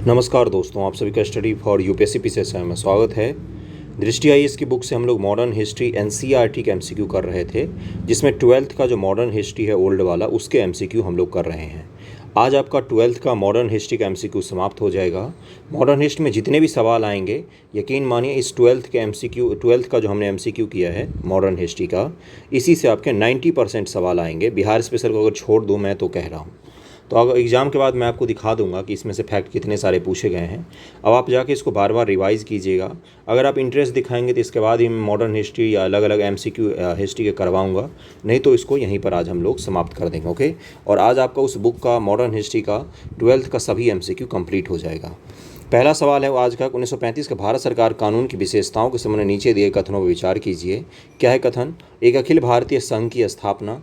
नमस्कार दोस्तों, आप सभी का स्टडी फॉर यूपीएससी पीसीएसआई में स्वागत है। दृष्टि आईएएस की बुक से हम लोग मॉडर्न हिस्ट्री एनसीईआरटी के एमसीक्यू कर रहे थे, जिसमें 12th का जो मॉडर्न हिस्ट्री है ओल्ड वाला, उसके एमसीक्यू हम लोग कर रहे हैं। आज आपका 12th का मॉडर्न हिस्ट्री का एमसीक्यू समाप्त हो जाएगा। मॉडर्न हिस्ट्री में जितने भी सवाल आएंगे, यकीन मानिए इस 12th के एमसीक्यू 12th का जो हमने एमसीक्यू किया है मॉडर्न हिस्ट्री का, इसी से आपके 90% सवाल आएंगे। बिहार स्पेशल को अगर छोड़ दूँ मैं तो कह रहा हूँ। तो अगर एग्ज़ाम के बाद मैं आपको दिखा दूंगा कि इसमें से फैक्ट कितने सारे पूछे गए हैं। अब आप जाके इसको बार बार रिवाइज़ कीजिएगा। अगर आप इंटरेस्ट दिखाएंगे तो इसके बाद ही मैं मॉडर्न हिस्ट्री या अलग अलग एमसीक्यू हिस्ट्री के करवाऊंगा, नहीं तो इसको यहीं पर आज हम लोग समाप्त कर देंगे। ओके, और आज आपका उस बुक का मॉडर्न हिस्ट्री का 12th का सभी एमसीक्यू कंप्लीट हो जाएगा। पहला सवाल है वो आज का, 1935 के भारत सरकार कानून की विशेषताओं के संबंध में नीचे दिए कथनों पर विचार कीजिए। क्या है कथन? एक अखिल भारतीय संघ की स्थापना।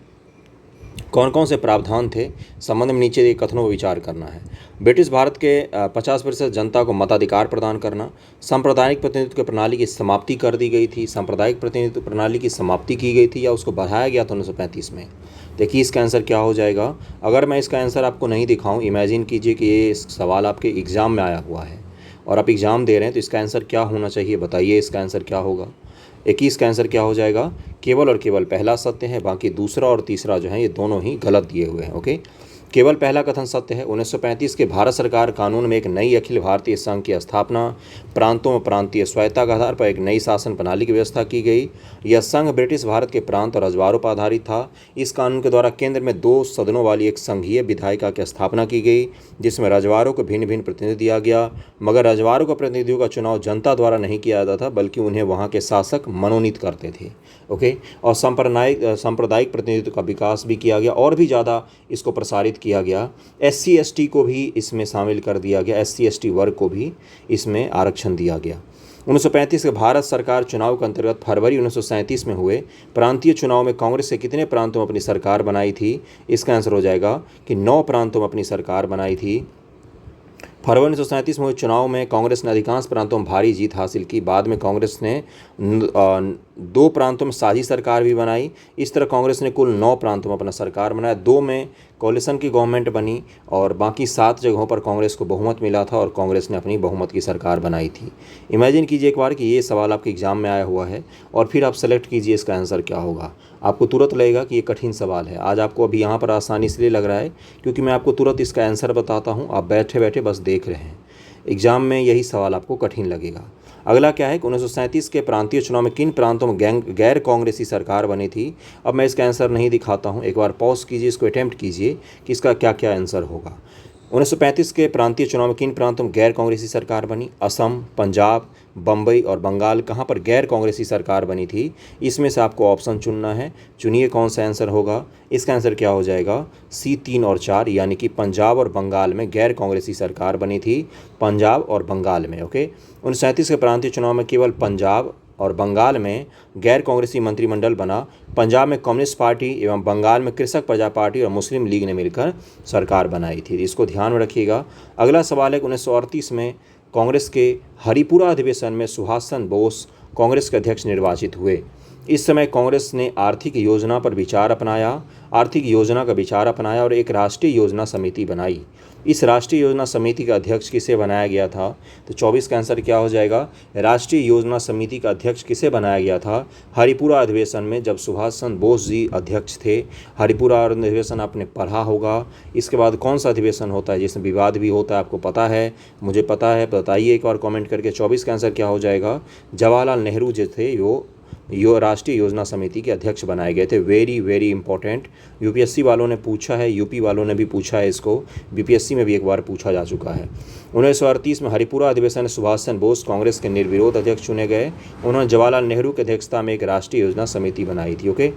कौन कौन से प्रावधान थे संबंध में नीचे दिए कथनों पर विचार करना है। ब्रिटिश भारत के 50% जनता को मताधिकार प्रदान करना। सांप्रदायिक प्रतिनिधित्व की प्रणाली की समाप्ति कर दी गई थी। सांप्रदायिक प्रतिनिधित्व प्रणाली की समाप्ति की गई थी या उसको बढ़ाया गया था 1935 में। देखिए इसका आंसर क्या हो जाएगा। अगर मैं इसका आंसर आपको नहीं दिखाऊं, इमेजिन कीजिए कि ये सवाल आपके एग्ज़ाम में आया हुआ है और आप एग्ज़ाम दे रहे हैं, तो इसका आंसर क्या होना चाहिए बताइए। इसका आंसर क्या होगा? 21 का आंसर क्या हो जाएगा? केवल और केवल पहला सत्य है, बाकी दूसरा और तीसरा जो है ये दोनों ही गलत दिए हुए हैं। ओके, केवल पहला कथन सत्य है। 1935 के भारत सरकार कानून में एक नई अखिल भारतीय संघ की स्थापना, प्रांतों में प्रांतीय स्वायत्ता के आधार पर एक नई शासन प्रणाली की व्यवस्था की गई। यह संघ ब्रिटिश भारत के प्रांत और रजवाड़ों पर आधारित था। इस कानून के द्वारा केंद्र में 2 सदनों वाली एक संघीय विधायिका की स्थापना की गई, जिसमें रजवाड़ों को भिन्न भिन्न प्रतिनिधि दिया गया, मगर रजवाड़ों के प्रतिनिधियों का चुनाव जनता द्वारा नहीं किया जाता था, बल्कि उन्हें वहाँ के शासक मनोनीत करते थे। ओके, और सांप्रदायिक प्रतिनिधित्व का विकास भी किया गया और भी ज़्यादा इसको प्रसारित किया गया। SC ST को भी इसमें शामिल कर दिया गया, SC ST वर्ग को भी इसमें आरक्षण दिया गया। 1935 के भारत सरकार चुनाव के अंतर्गत फरवरी 1937 में हुए प्रांतीय चुनाव में कांग्रेस से कितने प्रांतों में अपनी सरकार बनाई थी? इसका आंसर हो जाएगा कि 9 प्रांतों में अपनी सरकार बनाई थी। फरवरी 1937 में हुए चुनाव में कांग्रेस ने अधिकांश प्रांतों में भारी जीत हासिल की। बाद में कांग्रेस ने 2 प्रांतों में साझी सरकार भी बनाई। इस तरह कांग्रेस ने कुल 9 प्रांतों में अपना सरकार बनाया। 2 में कोalition की गवर्नमेंट बनी और बाकी 7 जगहों पर कांग्रेस को बहुमत मिला था और कांग्रेस ने अपनी बहुमत की सरकार बनाई थी। इमेजिन कीजिए एक बार कि ये सवाल आपके एग्जाम में आया हुआ है और फिर आप सेलेक्ट कीजिए इसका आंसर क्या होगा। आपको तुरंत लगेगा कि ये कठिन सवाल है। आज आपको अभी यहाँ पर आसानी इसलिए लग रहा है क्योंकि मैं आपको तुरंत इसका आंसर बताता हूँ, आप बैठे बैठे बस देख रहे हैं। एग्जाम में यही सवाल आपको कठिन लगेगा। अगला क्या है कि 1937 के प्रांतीय चुनाव में किन प्रांतों में गैर कांग्रेसी सरकार बनी थी? अब मैं इसका आंसर नहीं दिखाता हूं, एक बार पॉज कीजिए, इसको अटेम्प्ट कीजिए कि इसका क्या क्या आंसर होगा। 1935 के प्रांतीय चुनाव में किन प्रांतों में गैर कांग्रेसी सरकार बनी? असम, पंजाब, बम्बई और बंगाल। कहाँ पर गैर कांग्रेसी सरकार बनी थी? इसमें से आपको ऑप्शन चुनना है। चुनिए कौन सा आंसर होगा। इसका आंसर क्या हो जाएगा? C 3 और 4, यानी कि पंजाब और बंगाल में गैर कांग्रेसी सरकार बनी थी, पंजाब और बंगाल में। ओके, 1937 के प्रांतीय चुनाव में केवल पंजाब और बंगाल में गैर कांग्रेसी मंत्रिमंडल बना। पंजाब में कम्युनिस्ट पार्टी एवं बंगाल में कृषक प्रजा पार्टी और मुस्लिम लीग ने मिलकर सरकार बनाई थी। इसको ध्यान में रखिएगा। अगला सवाल है 1938 में कांग्रेस के हरिपुरा अधिवेशन में सुभाष चंद्र बोस कांग्रेस के अध्यक्ष निर्वाचित हुए। इस समय कांग्रेस ने आर्थिक योजना का विचार अपनाया और एक राष्ट्रीय योजना समिति बनाई। इस राष्ट्रीय योजना समिति का अध्यक्ष किसे बनाया गया था? तो 24 का आंसर क्या हो जाएगा? राष्ट्रीय योजना समिति का अध्यक्ष किसे बनाया गया था? हरिपुरा अधिवेशन में, जब सुभाष चंद्र बोस जी अध्यक्ष थे। हरिपुरा अधिवेशन आपने पढ़ा होगा। इसके बाद कौन सा अधिवेशन होता है जिसमें विवाद भी होता है? आपको पता है, मुझे पता है, बताइए एक बार कॉमेंट करके। 24 का आंसर क्या हो जाएगा? जवाहरलाल नेहरू जो थे वो राष्ट्रीय योजना समिति के अध्यक्ष बनाए गए थे। Very very important. यूपीएससी वालों ने पूछा है, यूपी वालों ने भी पूछा है इसको, बीपीएससी में भी एक बार पूछा जा चुका है। 1938 में हरिपुरा अधिवेशन में सुभाष चंद्र बोस कांग्रेस के निर्विरोध अध्यक्ष चुने गए। उन्होंने जवाहरलाल नेहरू की अध्यक्षता में एक राष्ट्रीय योजना समिति बनाई थी। ओके,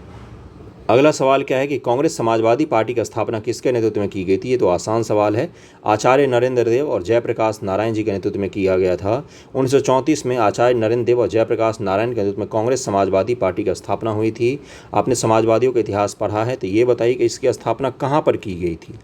अगला सवाल क्या है कि कांग्रेस समाजवादी पार्टी की स्थापना किसके नेतृत्व में की गई थी? ये तो आसान सवाल है। आचार्य नरेंद्र देव और जयप्रकाश नारायण जी के नेतृत्व में किया गया था। 1934 में आचार्य नरेंद्र देव और जयप्रकाश नारायण के नेतृत्व में कांग्रेस समाजवादी पार्टी की स्थापना हुई थी। आपने समाजवादियों का इतिहास पढ़ा है, तो ये बताइए कि इसकी स्थापना कहाँ पर की गई थी?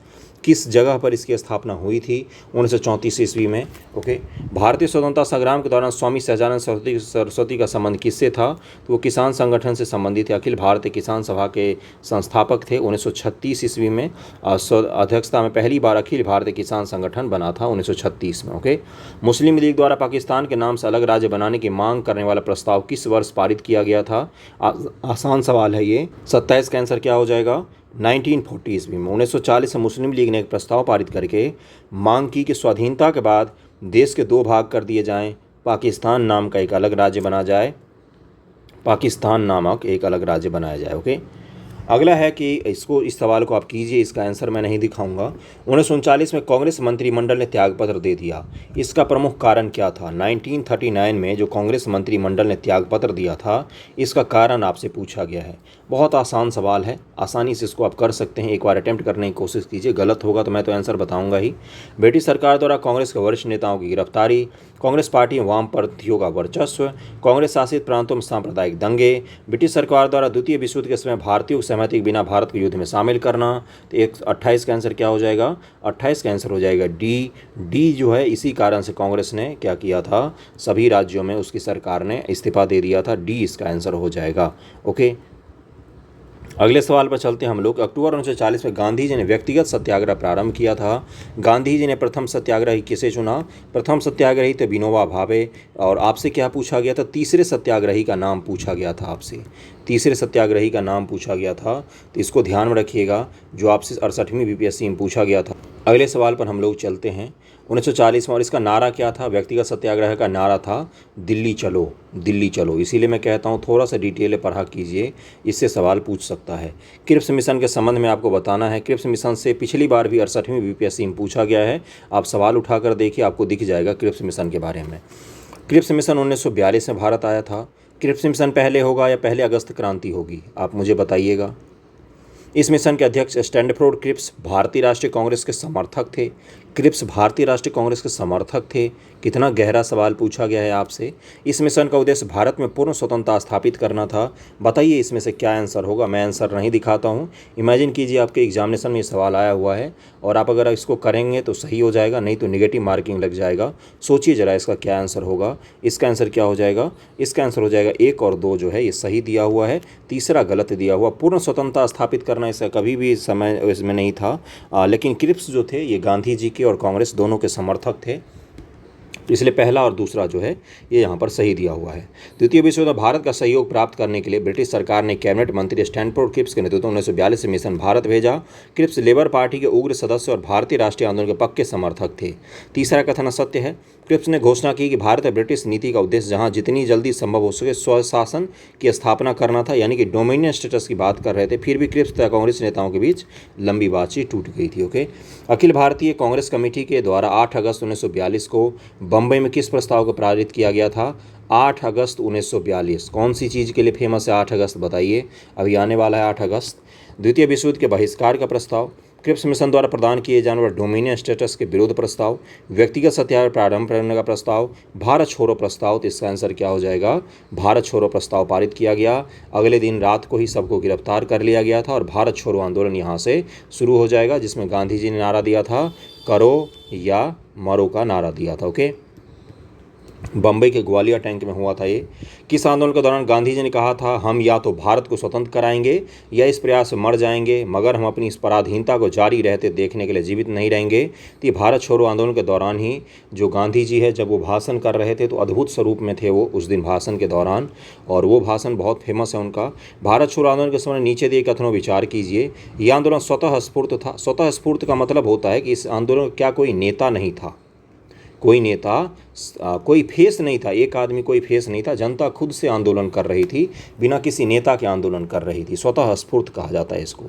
किस जगह पर इसकी स्थापना हुई थी 1934 ईस्वी में। ओके, भारतीय स्वतंत्रता संग्राम के दौरान स्वामी सहजानंद सरस्वती का संबंध किससे था? तो वो किसान संगठन से संबंधित थे। अखिल भारतीय किसान सभा के संस्थापक थे 1936 ईस्वी में। अध्यक्षता में पहली बार अखिल भारतीय किसान संगठन बना था 1936 में। ओके, मुस्लिम लीग द्वारा पाकिस्तान के नाम से अलग राज्य बनाने की मांग करने वाला प्रस्ताव किस वर्ष पारित किया गया था? आसान सवाल है ये। 27 का आंसर क्या हो जाएगा? 1940 ईस्वी में। 1940 में मुस्लिम लीग ने एक प्रस्ताव पारित करके मांग की कि स्वाधीनता के बाद देश के 2 भाग कर दिए जाएं, पाकिस्तान नाम का एक अलग राज्य बना जाए, पाकिस्तान नामक एक अलग राज्य बनाया जाए। ओके, अगला है कि इस सवाल को आप कीजिए, इसका आंसर मैं नहीं दिखाऊंगा। 1939 में कांग्रेस मंत्रिमंडल ने त्यागपत्र दे दिया, इसका प्रमुख कारण क्या था? 1939 में जो कांग्रेस मंत्रिमंडल ने त्यागपत्र दिया था, इसका कारण आपसे पूछा गया है। बहुत आसान सवाल है, आसानी से इसको आप कर सकते हैं। एक बार अटेम्प्ट करने की कोशिश कीजिए, गलत होगा तो मैं तो आंसर बताऊंगा ही। ब्रिटिश सरकार द्वारा कांग्रेस के वरिष्ठ नेताओं की गिरफ्तारी, कांग्रेस पार्टी में वामपंथियों का वर्चस्व, कांग्रेस शासित प्रांतों में सांप्रदायिक दंगे, ब्रिटिश सरकार द्वारा द्वितीय विश्व युद्ध के समय भारतीयों की सहमति के बिना भारत को युद्ध में शामिल करना। तो 28 का आंसर क्या हो जाएगा? 28 का आंसर हो जाएगा डी जो है, इसी कारण से कांग्रेस ने क्या किया था, सभी राज्यों में उसकी सरकार ने इस्तीफा दे दिया था। डी इसका आंसर हो जाएगा। ओके, अगले सवाल पर चलते हैं हम लोग। अक्टूबर 1940 में गांधी जी ने व्यक्तिगत सत्याग्रह प्रारंभ किया था। गांधी जी ने प्रथम सत्याग्रही किसे चुना? प्रथम सत्याग्रही थे विनोबा भावे। और आपसे क्या पूछा गया था? तीसरे सत्याग्रही का नाम पूछा गया था आपसे, तीसरे सत्याग्रही का नाम पूछा गया था, तो इसको ध्यान में रखिएगा, जो आपसे 68वीं बीपीएससी में पूछा गया था। अगले सवाल पर हम लोग चलते हैं। 1940 में, और इसका नारा क्या था? व्यक्तिगत सत्याग्रह का नारा था दिल्ली चलो, दिल्ली चलो। इसीलिए मैं कहता हूँ थोड़ा सा डिटेल में पढ़ा कीजिए, इससे सवाल पूछ सकता है। क्रिप्स मिशन के संबंध में आपको बताना है। क्रिप्स मिशन से पिछली बार भी 68वीं बीपीएससी में पूछा गया है। आप सवाल उठाकर देखिए, आपको दिख जाएगा क्रिप्स मिशन के बारे में। क्रिप्स मिशन 1942 में भारत आया था। क्रिप्स मिशन पहले होगा या पहले अगस्त क्रांति होगी? आप मुझे बताइएगा। इस मिशन के अध्यक्ष स्टैंडफोर्ड क्रिप्स भारतीय राष्ट्रीय कांग्रेस के समर्थक थे। क्रिप्स भारतीय राष्ट्रीय कांग्रेस के समर्थक थे। कितना गहरा सवाल पूछा गया है आपसे। इस मिशन का उद्देश्य भारत में पूर्ण स्वतंत्रता स्थापित करना था। बताइए इसमें से क्या आंसर होगा? मैं आंसर नहीं दिखाता हूँ, इमेजिन कीजिए आपके एग्जामिनेशन में ये सवाल आया हुआ है और आप अगर इसको करेंगे तो सही हो जाएगा, नहीं तो नेगेटिव मार्किंग लग जाएगा। सोचिए जरा इसका क्या आंसर होगा। इसका आंसर क्या हो जाएगा? इसका आंसर हो जाएगा 1 और 2 जो है ये सही दिया हुआ है, तीसरा गलत दिया हुआ। पूर्ण स्वतंत्रता स्थापित करना इसका कभी भी समय इसमें नहीं था। लेकिन क्रिप्स जो थे ये गांधी जी के और कांग्रेस दोनों के समर्थक थे, इसलिए पहला और दूसरा जो है ये यहाँ पर सही दिया हुआ है। द्वितीय विश्व युद्ध में भारत का सहयोग प्राप्त करने के लिए ब्रिटिश सरकार ने कैबिनेट मंत्री स्टैंडफोर्ड क्रिप्स के नेतृत्व में 1942 से मिशन भारत भेजा। क्रिप्स लेबर पार्टी के उग्र सदस्य और भारतीय राष्ट्रीय आंदोलन के पक्के समर्थक थे। तीसरा कथन सत्य है। क्रिप्स ने घोषणा की कि भारत और ब्रिटिश नीति का उद्देश्य जहां जितनी जल्दी संभव हो सके स्वशासन की स्थापना करना था, यानी कि डोमिनियन स्टेटस की बात कर रहे थे। फिर भी क्रिप्स तथा कांग्रेस नेताओं के बीच लंबी बातचीत टूट गई थी। ओके, अखिल भारतीय कांग्रेस कमेटी के द्वारा 8 अगस्त 1942 को बम्बई में किस प्रस्ताव को पारित किया गया था? 8 अगस्त 1942 कौन सी चीज़ के लिए फेमस है 8 अगस्त? बताइए, अभी आने वाला है 8 अगस्त। द्वितीय विश्व युद्ध के बहिष्कार का प्रस्ताव, क्रिप्स मिशन द्वारा प्रदान किए जाने वाले डोमिनियन स्टेटस के विरोध प्रस्ताव, व्यक्तिगत सत्याग्रह प्रारंभ करने का प्रस्ताव, भारत छोड़ो प्रस्ताव। तो इसका आंसर क्या हो जाएगा? भारत छोड़ो प्रस्ताव पारित किया गया। अगले दिन रात को ही सबको गिरफ्तार कर लिया गया था और भारत छोड़ो आंदोलन यहाँ से शुरू हो जाएगा, जिसमें गांधी जी ने नारा दिया था करो या मरो का नारा दिया था। ओके, बम्बई के ग्वालियर टैंक में हुआ था ये। किस आंदोलन के दौरान गांधी जी ने कहा था हम या तो भारत को स्वतंत्र कराएंगे या इस प्रयास में मर जाएंगे, मगर हम अपनी इस पराधीनता को जारी रहते देखने के लिए जीवित नहीं रहेंगे? तो ये भारत छोड़ो आंदोलन के दौरान ही जो गांधी जी है जब वो भाषण कर रहे थे तो अद्भुत स्वरूप में थे वो उस दिन भाषण के दौरान, और वो भाषण बहुत फेमस है उनका। भारत छोड़ो आंदोलन के समय नीचे दिए कथनों विचार कीजिए। ये आंदोलन स्वतः स्फूर्त था। स्वतः स्फूर्त का मतलब होता है कि इस आंदोलन क्या कोई नेता नहीं था, कोई नेता, कोई फेस नहीं था, एक आदमी कोई फेस नहीं था, जनता खुद से आंदोलन कर रही थी, बिना किसी नेता के आंदोलन कर रही थी। स्वतः स्फूर्त कहा जाता है इसको।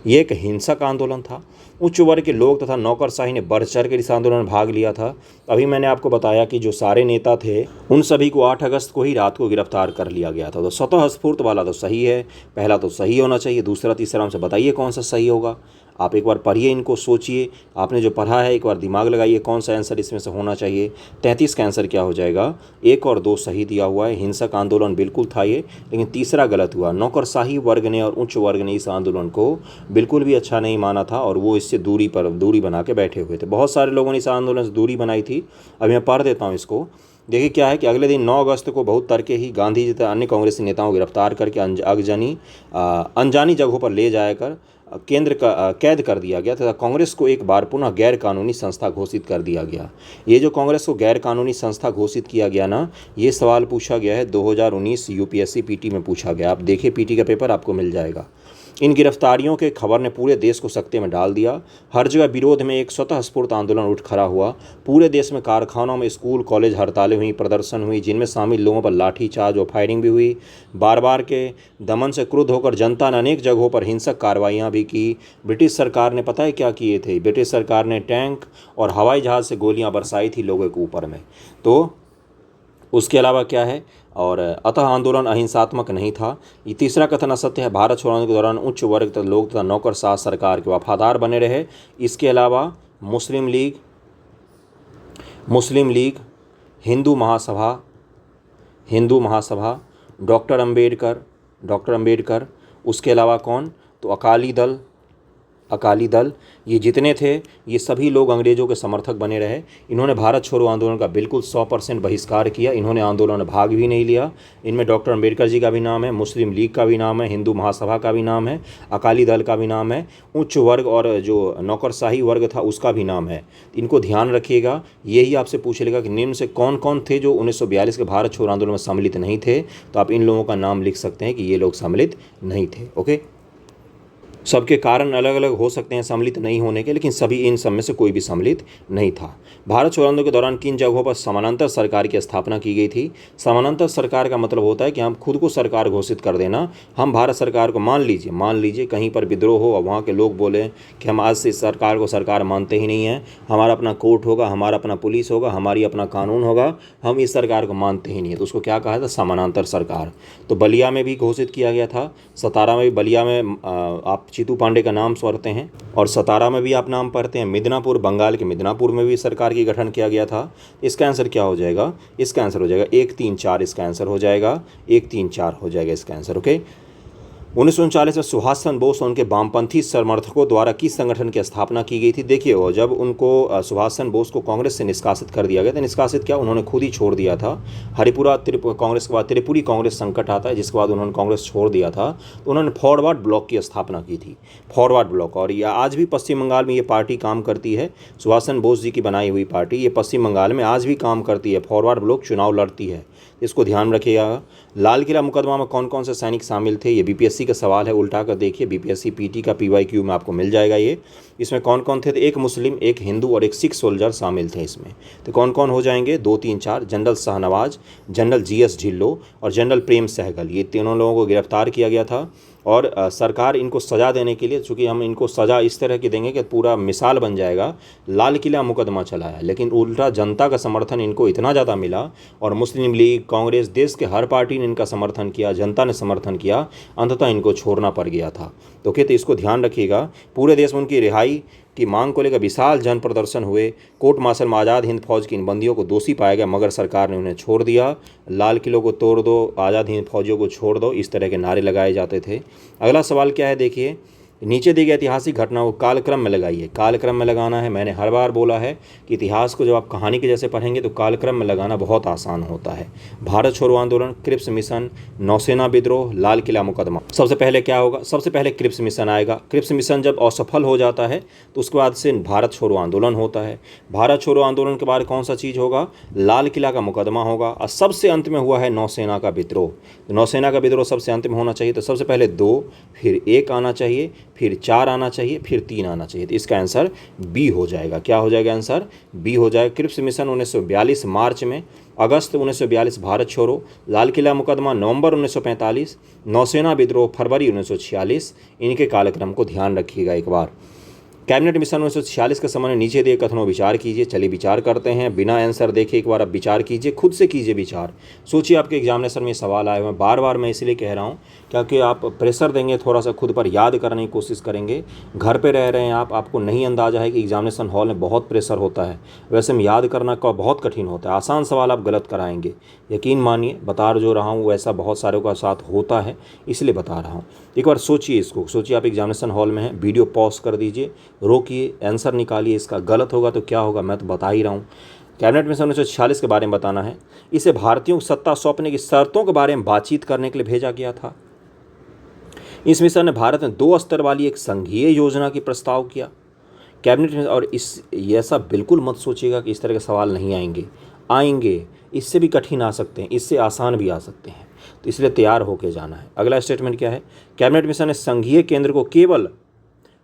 ये एक हिंसक आंदोलन था। उच्च वर्ग के लोग तथा नौकरशाही ने बढ़ चढ़ कर इस आंदोलन में भाग लिया था। अभी मैंने आपको बताया कि जो सारे नेता थे उन सभी को 8 अगस्त को ही रात को गिरफ्तार कर लिया गया था। तो स्वतः स्फूर्त वाला तो सही है, पहला तो सही होना चाहिए। दूसरा तीसरा हमसे बताइए कौन सा सही होगा। आप एक बार पढ़िए, इनको सोचिए, आपने जो पढ़ा है एक बार दिमाग लगाइए कौन सा आंसर इसमें से होना चाहिए। 33 का आंसर क्या हो जाएगा, 1 और 2 सही दिया हुआ है। हिंसक आंदोलन बिल्कुल था ये, लेकिन तीसरा गलत हुआ। नौकरशाही वर्ग ने और उच्च वर्ग ने इस आंदोलन को बिल्कुल भी अच्छा नहीं माना था और वो इससे दूरी बना के बैठे हुए थे। बहुत सारे लोगों ने इस आंदोलन से दूरी बनाई थी। अभी मैं पढ़ देता हूँ इसको। देखिए क्या है कि अगले दिन 9 अगस्त को बहुत तड़के ही गांधी जी तथा अन्य कांग्रेसी नेताओं को गिरफ्तार करके अनजानी जगहों पर ले जाकर कैद कर दिया गया तथा कांग्रेस को एक बार पुनः गैर कानूनी संस्था घोषित कर दिया गया। ये जो कांग्रेस को गैर कानूनी संस्था घोषित किया गया ना, ये सवाल पूछा गया है 2019 यूपीएससी पीटी में पूछा गया। आप देखिए पीटी का पेपर आपको मिल जाएगा। इन गिरफ्तारियों के खबर ने पूरे देश को सकते में डाल दिया। हर जगह विरोध में एक स्वतः स्फूर्त आंदोलन उठ खड़ा हुआ। पूरे देश में कारखानों में, स्कूल कॉलेज हड़तालें हुई, प्रदर्शन हुई, जिनमें शामिल लोगों पर लाठीचार्ज और फायरिंग भी हुई। बार बार के दमन से क्रुद्ध होकर जनता ने अनेक जगहों पर हिंसक कार्रवाइयाँ भी की। ब्रिटिश सरकार ने पता है क्या किए थे, ब्रिटिश सरकार ने टैंक और हवाई जहाज़ से गोलियाँ बरसाई थी लोगों के ऊपर में। तो उसके अलावा क्या है, और अतः आंदोलन अहिंसात्मक नहीं था। ये तीसरा कथन असत्य है। भारत छोड़ो आंदोलन के दौरान उच्च वर्ग तथा लोग तथा नौकरशाह सरकार के वफादार बने रहे। इसके अलावा मुस्लिम लीग, हिंदू महासभा, डॉक्टर अंबेडकर, उसके अलावा कौन, तो अकाली दल, ये जितने थे ये सभी लोग अंग्रेज़ों के समर्थक बने रहे। इन्होंने भारत छोड़ो आंदोलन का बिल्कुल 100% बहिष्कार किया। इन्होंने आंदोलन में भाग भी नहीं लिया। इनमें डॉक्टर अंबेडकर जी का भी नाम है, मुस्लिम लीग का भी नाम है, हिंदू महासभा का भी नाम है, अकाली दल का भी नाम है, उच्च वर्ग और जो नौकरशाही वर्ग था उसका भी नाम है। इनको ध्यान रखिएगा। यही आपसे पूछ लेगा कि निम्न से कौन कौन थे जो 1942 के भारत छोड़ो आंदोलन में सम्मिलित नहीं थे, तो आप इन लोगों का नाम लिख सकते हैं कि ये लोग सम्मिलित नहीं थे। ओके, सबके कारण अलग अलग हो सकते हैं सम्मिलित नहीं होने के, लेकिन सभी इन सब में से कोई भी सम्मिलित नहीं था। भारत छोड़ो आंदोलन के दौरान किन जगहों पर समानांतर सरकार की स्थापना की गई थी। समानांतर सरकार का मतलब होता है कि हम खुद को सरकार घोषित कर देना। हम भारत सरकार को मान लीजिए कहीं पर विद्रोह हो और वहाँ के लोग बोले कि हम आज से सरकार को सरकार मानते ही नहीं हैं, हमारा अपना कोर्ट होगा, हमारा अपना पुलिस होगा, हमारी अपना कानून होगा, हम इस सरकार को मानते ही नहीं है, तो उसको क्या कहा था, समानांतर सरकार। तो बलिया में भी घोषित किया गया था, सतारा में भी, बलिया में आप चितू पांडे का नाम पढ़ते हैं और सतारा में भी आप नाम पढ़ते हैं। मिदनापुर, बंगाल के मिदनापुर में भी सरकार की गठन किया गया था। इसका आंसर क्या हो जाएगा, इसका आंसर हो जाएगा 1, 3, 4। इसका आंसर हो जाएगा 1, 3, 4 हो जाएगा इसका आंसर। ओके, 1939 में सुभाष चंद्र बोस और उनके वामपंथी समर्थकों द्वारा किस संगठन की स्थापना की गई थी। देखिए, वो जब उनको सुभाष चंद्र बोस को कांग्रेस से निष्कासित कर दिया गया था, निष्कासित क्या, उन्होंने खुद ही छोड़ दिया था। हरिपुरा कांग्रेस के बाद त्रिपुरी कांग्रेस संकट आता है, जिसके बाद उन्होंने कांग्रेस छोड़ दिया था, तो उन्होंने फॉरवर्ड ब्लॉक की स्थापना की थी, फॉरवर्ड ब्लॉक। और ये आज भी पश्चिम बंगाल में ये पार्टी काम करती है, सुभाष चंद्र बोस जी की बनाई हुई पार्टी, ये पश्चिम बंगाल में आज भी काम करती है। फॉरवर्ड ब्लॉक चुनाव लड़ती है, इसको ध्यान रखिएगा। लाल किला मुकदमा में कौन कौन से सैनिक शामिल थे, ये बीपीएससी का सवाल है, उल्टा कर देखिए, बीपीएससी पीटी का पीवाईक्यू में आपको मिल जाएगा ये। इसमें कौन कौन थे, एक मुस्लिम, एक हिंदू और एक सिख सोल्जर शामिल थे इसमें। तो कौन कौन हो जाएंगे, 2, 3, 4, general Shahnawaz, general GS Dhillon और जनरल प्रेम सहगल, ये तीनों लोगों को गिरफ्तार किया गया था। और सरकार इनको सज़ा देने के लिए, चूँकि हम इनको सज़ा इस तरह की देंगे कि पूरा मिसाल बन जाएगा, लाल किला मुकदमा चलाया, लेकिन उल्टा जनता का समर्थन इनको इतना ज़्यादा मिला और मुस्लिम लीग, कांग्रेस, देश के हर पार्टी ने इनका समर्थन किया, जनता ने समर्थन किया, अंततः इनको छोड़ना पड़ गया था। तो तो इसको ध्यान रखिएगा। पूरे देश में उनकी रिहाई की मांग को लेकर विशाल जन प्रदर्शन हुए। कोर्ट मार्शल में आज़ाद हिंद फौज की इन बंदियों को दोषी पाया गया, मगर सरकार ने उन्हें छोड़ दिया। लाल किलों को तोड़ दो, आज़ाद हिंद फौजियों को छोड़ दो, इस तरह के नारे लगाए जाते थे। अगला सवाल क्या है, देखिए, नीचे दी गई ऐतिहासिक घटनाओं को कालक्रम में लगाइए। कालक्रम में लगाना है, मैंने हर बार बोला है कि इतिहास को जब आप कहानी के जैसे पढ़ेंगे तो कालक्रम में लगाना बहुत आसान होता है। भारत छोड़ो आंदोलन, क्रिप्स मिशन, नौसेना विद्रोह, लाल किला मुकदमा। सबसे पहले क्या होगा, सबसे पहले क्रिप्स मिशन आएगा। क्रिप्स मिशन जब असफल हो जाता है तो उसके बाद से भारत छोड़ो आंदोलन होता है। भारत छोड़ो आंदोलन के बाद कौन सा चीज़ होगा, लाल किला का मुकदमा होगा। और सबसे अंत में हुआ है नौसेना का विद्रोह। तो नौसेना का विद्रोह सबसे अंत में होना चाहिए, तो सबसे पहले 2, फिर 1 आना चाहिए, फिर 4 आना चाहिए, फिर 3 आना चाहिए। तो इसका आंसर बी हो जाएगा। क्या हो जाएगा, आंसर बी हो जाएगा। क्रिप्स मिशन 1942 मार्च में, अगस्त 1942 भारत छोड़ो, लाल किला मुकदमा नवंबर 1945, नौसेना विद्रोह फरवरी 1946। इनके कालक्रम को ध्यान रखिएगा एक बार। कैबिनेट मिशन 1946 के समय में नीचे दिए कथनों विचार कीजिए। चलिए विचार करते हैं, बिना आंसर देखे एक बार आप विचार कीजिए, खुद से कीजिए विचार, सोचिए। आपके एग्जामिनेशन में सवाल आए हुए हैं, बार बार मैं इसलिए कह रहा हूँ क्योंकि आप प्रेशर देंगे, थोड़ा सा खुद पर याद करने की कोशिश करेंगे। घर पे रह रहे हैं आप, आपको नहीं अंदाजा है कि एग्जामिनेशन हॉल में बहुत प्रेशर होता है, वैसे में याद करना का बहुत कठिन होता है। आसान सवाल आप गलत कराएंगे, यकीन मानिए, बता जो रहा हूँ वैसा बहुत सारों का साथ होता है, इसलिए बता रहा हूँ। एक बार सोचिए, इसको सोचिए। आप एग्जामिनेशन हॉल में हैं, वीडियो पॉज कर दीजिए, रोकिए, आंसर निकालिए। इसका गलत होगा तो क्या होगा मैं तो बता ही रहा हूँ। कैबिनेट मिशन 1946 के बारे में बताना है। इसे भारतीयों को सत्ता सौंपने की शर्तों के बारे में बातचीत करने के लिए भेजा गया था। इस मिशन ने भारत में 2 स्तर वाली एक संघीय योजना की प्रस्ताव किया। कैबिनेट में, और इस ऐसा बिल्कुल मत सोचिएगा कि इस तरह के सवाल नहीं आएंगे, इससे भी कठिन आ सकते हैं, इससे आसान भी आ सकते हैं, तो इसलिए तैयार होकर जाना है। अगला स्टेटमेंट क्या है? कैबिनेट मिशन ने संघीय केंद्र को केवल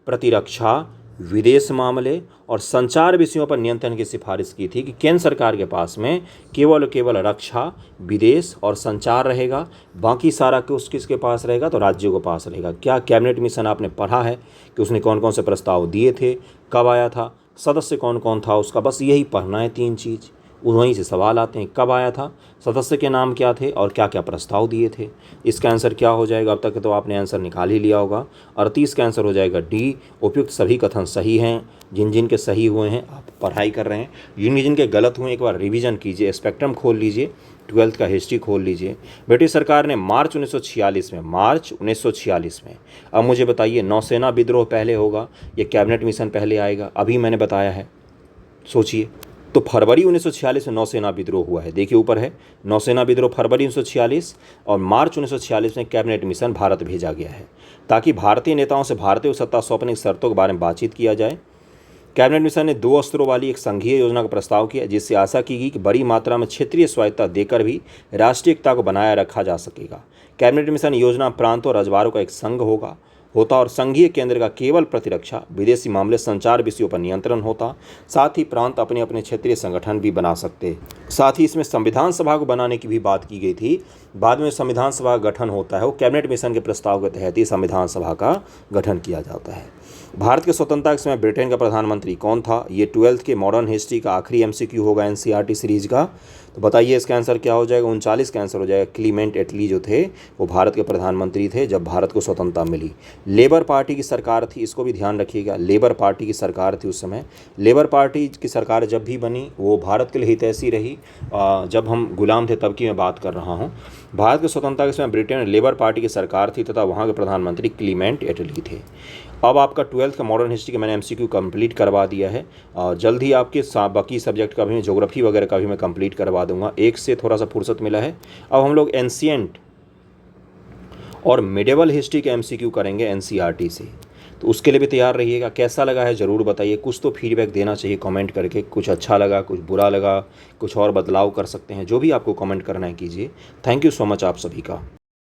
प्रतिरक्षा, विदेश मामले और संचार विषयों पर नियंत्रण की सिफारिश की थी कि केंद्र सरकार के पास में केवल रक्षा, विदेश और संचार रहेगा, बाकी सारा किसके पास रहेगा? तो राज्यों के पास रहेगा। क्या कैबिनेट मिशन आपने पढ़ा है कि उसने कौन कौन से प्रस्ताव दिए थे, कब आया था, सदस्य कौन कौन था उसका? बस यही पढ़ना है, 3 चीज़। वहीं से सवाल आते हैं, कब आया था, सदस्य के नाम क्या थे और क्या क्या प्रस्ताव दिए थे। इसका आंसर क्या हो जाएगा? अब तक तो आपने आंसर निकाल ही लिया होगा। 38 का आंसर हो जाएगा डी। उपयुक्त सभी कथन सही हैं। जिन जिन के सही हुए हैं आप पढ़ाई कर रहे हैं, जिन जिन के गलत हुए एक बार रिवीजन कीजिए, स्पेक्ट्रम खोल लीजिए, 12th का हिस्ट्री खोल लीजिए। ब्रिटिश सरकार ने मार्च 1946 में, अब मुझे बताइए, नौसेना विद्रोह पहले होगा या कैबिनेट मिशन पहले आएगा? अभी मैंने बताया है, सोचिए। तो फरवरी 1946 में नौसेना विद्रोह हुआ है, देखिए ऊपर है, नौसेना विद्रोह फरवरी 1946, और मार्च 1946 में कैबिनेट मिशन भारत भेजा गया है ताकि भारतीय नेताओं से भारतीय सत्ता सौंपने की शर्तों के बारे में बातचीत किया जाए। कैबिनेट मिशन ने 2 स्तरों वाली एक संघीय योजना का प्रस्ताव किया, जिससे आशा की गई कि बड़ी मात्रा में क्षेत्रीय स्वायत्तता देकर भी राष्ट्रीय एकता को बनाए रखा जा सकेगा। कैबिनेट मिशन योजना प्रांतों और रजवाड़ों का एक संघ होता और संघीय केंद्र का केवल प्रतिरक्षा, विदेशी मामले, संचार विषयों पर नियंत्रण होता। साथ ही प्रांत अपने अपने क्षेत्रीय संगठन भी बना सकते। साथ ही इसमें संविधान सभा को बनाने की भी बात की गई थी। बाद में संविधान सभा का गठन होता है, वो कैबिनेट मिशन के प्रस्ताव के तहत ही संविधान सभा का गठन किया जाता है। भारत के स्वतंत्रता के समय ब्रिटेन का प्रधानमंत्री कौन था? ये 12th के मॉडर्न हिस्ट्री का आखिरी MCQ होगा NCERT सीरीज का। तो बताइए इसका आंसर क्या हो जाएगा? 39 का आंसर हो जाएगा। क्लीमेंट एटली जो थे वो भारत के प्रधानमंत्री थे जब भारत को स्वतंत्रता मिली। लेबर पार्टी की सरकार थी, इसको भी ध्यान रखिएगा, लेबर पार्टी की सरकार थी उस समय। लेबर पार्टी की सरकार जब भी बनी वो भारत के लिए हितैषी रही। जब हम गुलाम थे तब की मैं बात कर रहा हूँ। भारत की स्वतंत्रता के समय ब्रिटेन में लेबर पार्टी की सरकार थी तथा वहाँ के प्रधानमंत्री क्लीमेंट एटली थे। अब आपका 12th का मॉडर्न हिस्ट्री का मैंने MCQ कंप्लीट करवा दिया है, और जल्द ही आपके बाकी सब्जेक्ट का भी, ज्योग्राफी वगैरह का भी मैं कंप्लीट करवा दूंगा। एक से थोड़ा सा फुर्सत मिला है। अब हम लोग एंशिएंट और मिडेवल हिस्ट्री के MCQ करेंगे NCERT से, तो उसके लिए भी तैयार रहिएगा। कैसा लगा है ज़रूर बताइए, कुछ तो फीडबैक देना चाहिए कमेंट करके, कुछ अच्छा लगा, कुछ बुरा लगा, कुछ और बदलाव कर सकते हैं, जो भी आपको कमेंट करना है कीजिए। थैंक यू सो मच आप सभी का।